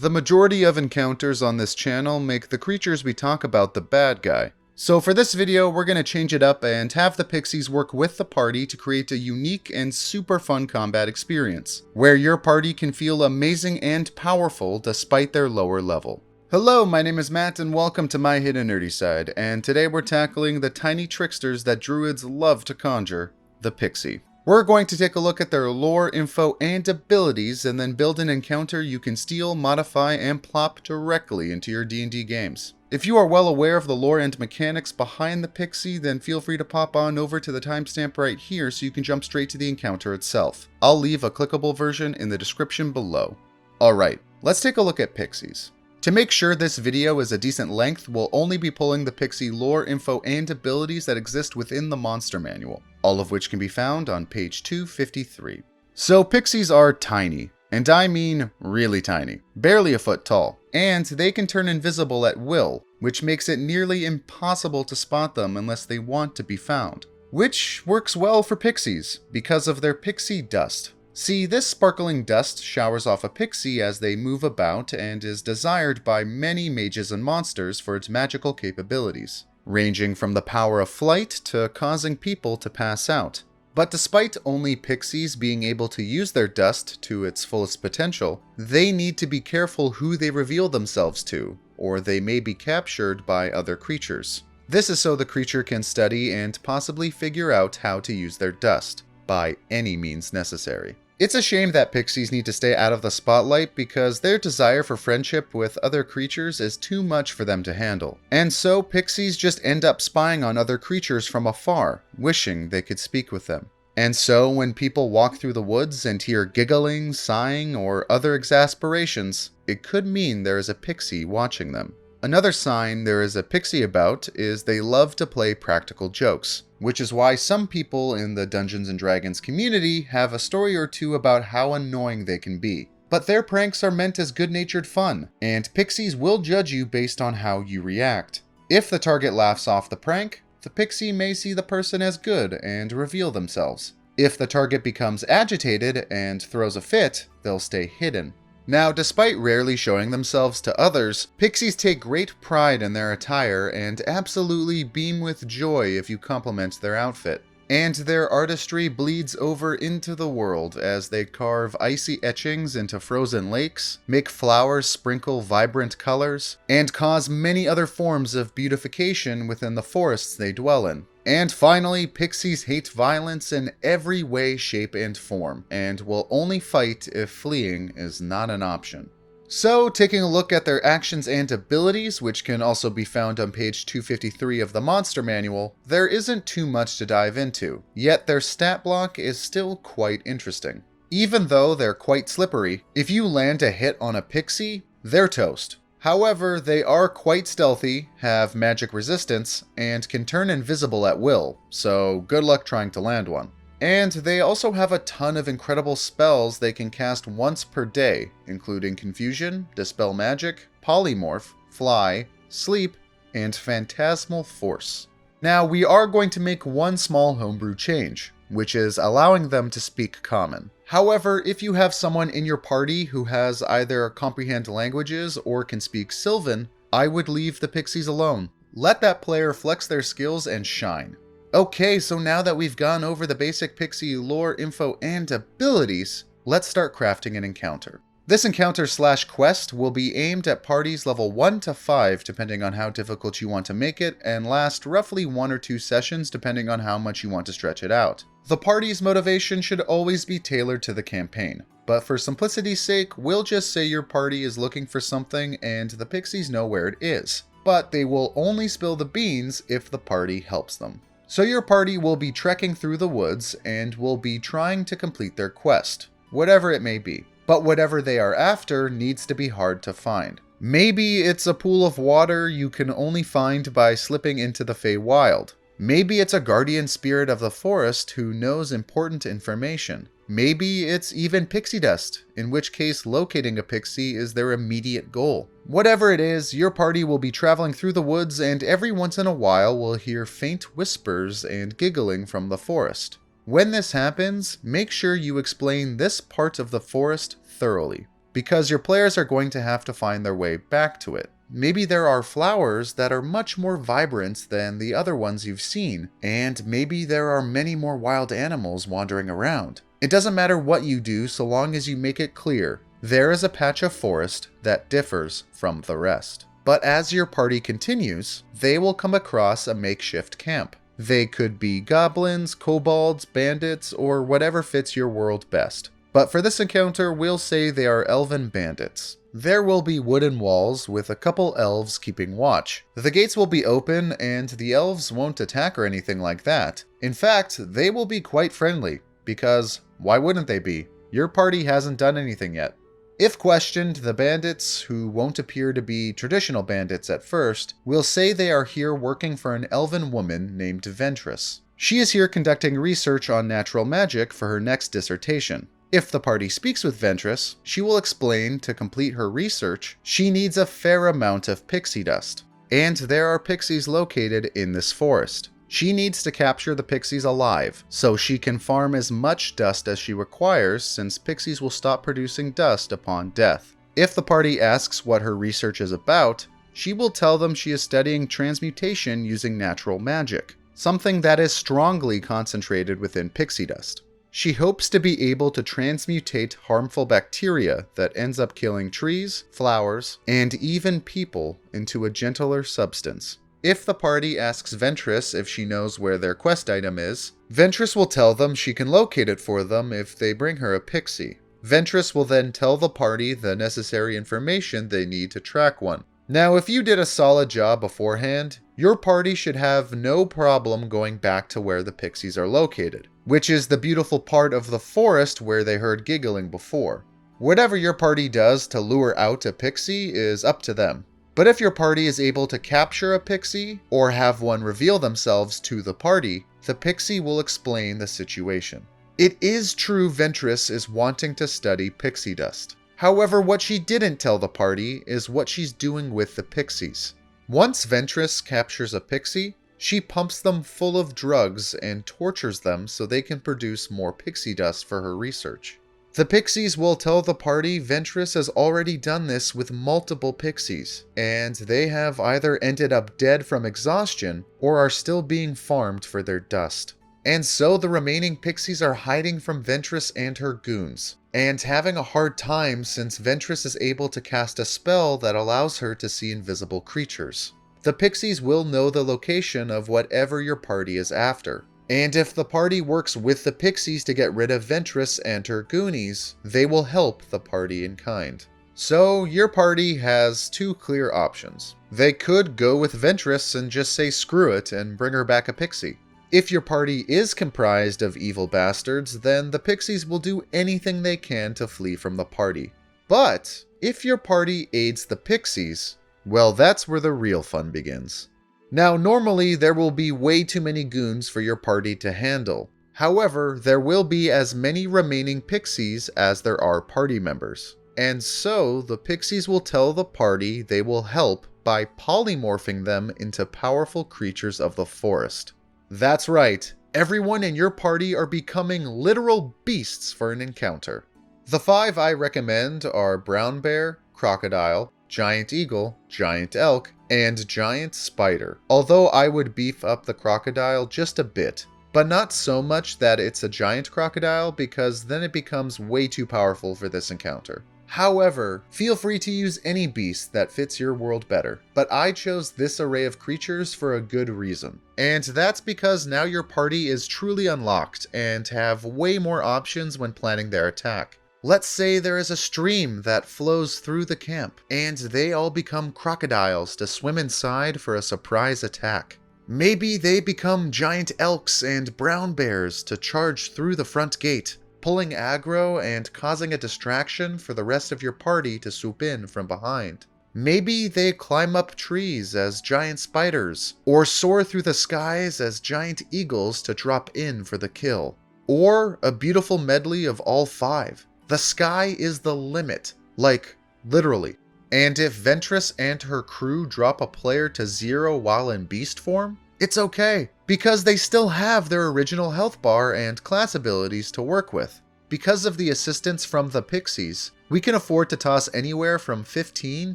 The majority of encounters on this channel make the creatures we talk about the bad guy. So for this video, we're going to change it up and have the Pixies work with the party to create a unique and super fun combat experience, where your party can feel amazing and powerful despite their lower level. Hello, my name is Matt and welcome to my hidden nerdy side, and today we're tackling the tiny tricksters that druids love to conjure, the Pixie. We're going to take a look at their lore, info, and abilities, and then build an encounter you can steal, modify, and plop directly into your D&D games. If you are well aware of the lore and mechanics behind the Pixie, then feel free to pop on over to the timestamp right here so you can jump straight to the encounter itself. I'll leave a clickable version in the description below. Alright, let's take a look at Pixies. To make sure this video is a decent length, we'll only be pulling the Pixie lore, info, and abilities that exist within the monster manual, all of which can be found on page 253. So Pixies are tiny, and I mean really tiny, barely a foot tall, and they can turn invisible at will, which makes it nearly impossible to spot them unless they want to be found. Which works well for Pixies, because of their pixie dust. See, this sparkling dust showers off a pixie as they move about and is desired by many mages and monsters for its magical capabilities, ranging from the power of flight to causing people to pass out. But despite only pixies being able to use their dust to its fullest potential, they need to be careful who they reveal themselves to, or they may be captured by other creatures. This is so the creature can study and possibly figure out how to use their dust, by any means necessary. It's a shame that pixies need to stay out of the spotlight because their desire for friendship with other creatures is too much for them to handle. And so pixies just end up spying on other creatures from afar, wishing they could speak with them. And so when people walk through the woods and hear giggling, sighing, or other exasperations, it could mean there is a pixie watching them. Another sign there is a pixie about is they love to play practical jokes, which is why some people in the Dungeons & Dragons community have a story or two about how annoying they can be. But their pranks are meant as good-natured fun, and pixies will judge you based on how you react. If the target laughs off the prank, the pixie may see the person as good and reveal themselves. If the target becomes agitated and throws a fit, they'll stay hidden. Now, despite rarely showing themselves to others, pixies take great pride in their attire and absolutely beam with joy if you compliment their outfit. And their artistry bleeds over into the world as they carve icy etchings into frozen lakes, make flowers sprinkle vibrant colors, and cause many other forms of beautification within the forests they dwell in. And finally, pixies hate violence in every way, shape, and form, and will only fight if fleeing is not an option. So, taking a look at their actions and abilities, which can also be found on page 253 of the Monster Manual, there isn't too much to dive into, yet their stat block is still quite interesting. Even though they're quite slippery, if you land a hit on a pixie, they're toast. However, they are quite stealthy, have magic resistance, and can turn invisible at will, so good luck trying to land one. And they also have a ton of incredible spells they can cast once per day, including Confusion, Dispel Magic, Polymorph, Fly, Sleep, and Phantasmal Force. Now, we are going to make one small homebrew change, which is allowing them to speak Common. However, if you have someone in your party who has either comprehend languages or can speak Sylvan, I would leave the pixies alone. Let that player flex their skills and shine. Okay, so now that we've gone over the basic pixie lore, info, and abilities, let's start crafting an encounter. This encounter/quest will be aimed at parties level 1 to 5 depending on how difficult you want to make it, and last roughly 1 or 2 sessions depending on how much you want to stretch it out. The party's motivation should always be tailored to the campaign, but for simplicity's sake, we'll just say your party is looking for something and the pixies know where it is. But they will only spill the beans if the party helps them. So your party will be trekking through the woods and will be trying to complete their quest, whatever it may be. But whatever they are after needs to be hard to find. Maybe it's a pool of water you can only find by slipping into the Feywild. Maybe it's a guardian spirit of the forest who knows important information. Maybe it's even pixie dust, in which case locating a pixie is their immediate goal. Whatever it is, your party will be traveling through the woods and every once in a while will hear faint whispers and giggling from the forest. When this happens, make sure you explain this part of the forest thoroughly. because your players are going to have to find their way back to it. Maybe there are flowers that are much more vibrant than the other ones you've seen, and maybe there are many more wild animals wandering around. It doesn't matter what you do so long as you make it clear there is a patch of forest that differs from the rest. But as your party continues, they will come across a makeshift camp. They could be goblins, kobolds, bandits, or whatever fits your world best. But for this encounter, we'll say they are elven bandits. There will be wooden walls with a couple elves keeping watch. The gates will be open and the elves won't attack or anything like that. In fact, they will be quite friendly, because why wouldn't they be? Your party hasn't done anything yet. If questioned, the bandits, who won't appear to be traditional bandits at first, will say they are here working for an elven woman named Ventress. She is here conducting research on natural magic for her next dissertation. If the party speaks with Ventress, she will explain to complete her research, she needs a fair amount of pixie dust. And there are pixies located in this forest. She needs to capture the pixies alive, so she can farm as much dust as she requires, since pixies will stop producing dust upon death. If the party asks what her research is about, she will tell them she is studying transmutation using natural magic, something that is strongly concentrated within pixie dust. She hopes to be able to transmutate harmful bacteria that ends up killing trees, flowers, and even people into a gentler substance. If the party asks Ventress if she knows where their quest item is, Ventress will tell them she can locate it for them if they bring her a pixie. Ventress will then tell the party the necessary information they need to track one. Now, if you did a solid job beforehand, your party should have no problem going back to where the pixies are located, which is the beautiful part of the forest where they heard giggling before. Whatever your party does to lure out a pixie is up to them. But if your party is able to capture a pixie, or have one reveal themselves to the party, the pixie will explain the situation. It is true Ventress is wanting to study pixie dust. However, what she didn't tell the party is what she's doing with the pixies. Once Ventress captures a pixie, she pumps them full of drugs and tortures them so they can produce more pixie dust for her research. The pixies will tell the party Ventress has already done this with multiple pixies, and they have either ended up dead from exhaustion or are still being farmed for their dust. And so the remaining pixies are hiding from Ventress and her goons, and having a hard time since Ventress is able to cast a spell that allows her to see invisible creatures. The pixies will know the location of whatever your party is after. And if the party works with the pixies to get rid of Ventress and her goonies, they will help the party in kind. So your party has two clear options. They could go with Ventress and just say screw it and bring her back a pixie. If your party is comprised of evil bastards, then the pixies will do anything they can to flee from the party. But if your party aids the pixies, well, that's where the real fun begins. Now, normally there will be way too many goons for your party to handle. However, there will be as many remaining pixies as there are party members. And so, the pixies will tell the party they will help by polymorphing them into powerful creatures of the forest. That's right, everyone in your party are becoming literal beasts for an encounter. The 5 I recommend are brown bear, crocodile, giant eagle, giant elk, and giant spider. Although I would beef up the crocodile just a bit, but not so much that it's a giant crocodile, because then it becomes way too powerful for this encounter. However, feel free to use any beast that fits your world better, but I chose this array of creatures for a good reason. And that's because now your party is truly unlocked and have way more options when planning their attack. Let's say there is a stream that flows through the camp, and they all become crocodiles to swim inside for a surprise attack. Maybe they become giant elks and brown bears to charge through the front gate, pulling aggro and causing a distraction for the rest of your party to swoop in from behind. Maybe they climb up trees as giant spiders, or soar through the skies as giant eagles to drop in for the kill. Or a beautiful medley of all 5. The sky is the limit, like, literally. And if Ventress and her crew drop a player to 0 while in beast form, it's okay, because they still have their original health bar and class abilities to work with. because of the assistance from the Pixies, we can afford to toss anywhere from 15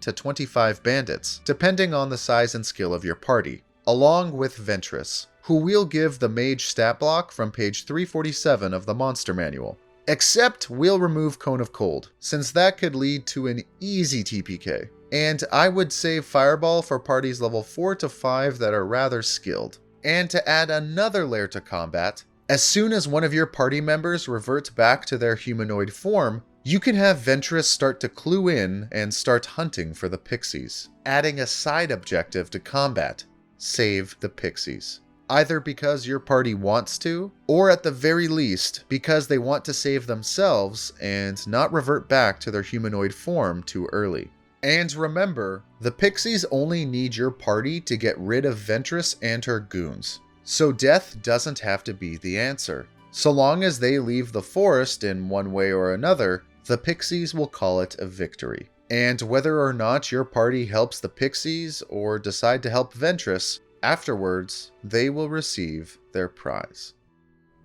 to 25 bandits, depending on the size and skill of your party, along with Ventress, who we'll give the mage stat block from page 347 of the monster manual. Except we'll remove Cone of Cold, since that could lead to an easy TPK. And I would save Fireball for parties level 4 to 5 that are rather skilled. And to add another layer to combat, as soon as one of your party members reverts back to their humanoid form, you can have Ventress start to clue in and start hunting for the Pixies, adding a side objective to combat: save the Pixies. Either because your party wants to, or at the very least, because they want to save themselves and not revert back to their humanoid form too early. And remember, the Pixies only need your party to get rid of Ventress and her goons, so death doesn't have to be the answer. So long as they leave the forest in one way or another, the Pixies will call it a victory. And whether or not your party helps the Pixies or decide to help Ventress, afterwards, they will receive their prize.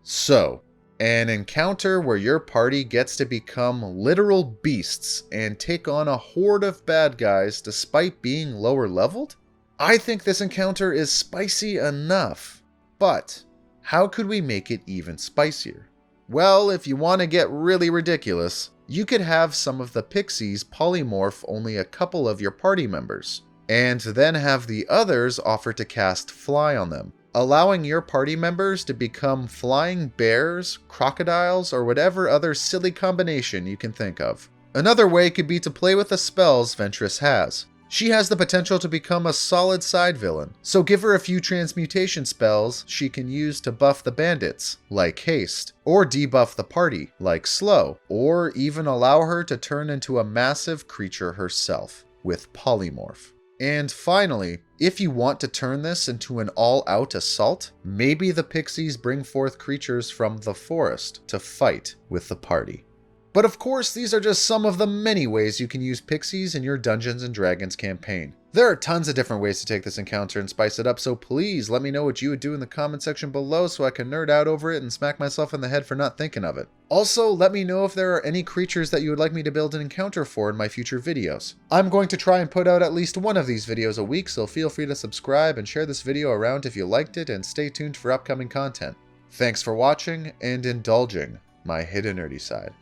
So, an encounter where your party gets to become literal beasts and take on a horde of bad guys despite being lower leveled? I think this encounter is spicy enough, but how could we make it even spicier? Well, if you want to get really ridiculous, you could have some of the Pixies polymorph only a couple of your party members, and then have the others offer to cast Fly on them, allowing your party members to become flying bears, crocodiles, or whatever other silly combination you can think of. Another way could be to play with the spells Ventress has. She has the potential to become a solid side villain, so give her a few transmutation spells she can use to buff the bandits, like Haste, or debuff the party, like Slow, or even allow her to turn into a massive creature herself, with Polymorph. And finally, if you want to turn this into an all-out assault, maybe the Pixies bring forth creatures from the forest to fight with the party. But of course, these are just some of the many ways you can use Pixies in your Dungeons & Dragons campaign. There are tons of different ways to take this encounter and spice it up, so please let me know what you would do in the comment section below so I can nerd out over it and smack myself in the head for not thinking of it. Also, let me know if there are any creatures that you would like me to build an encounter for in my future videos. I'm going to try and put out at least one of these videos a week, so feel free to subscribe and share this video around if you liked it, and stay tuned for upcoming content. Thanks for watching and indulging my hidden nerdy side.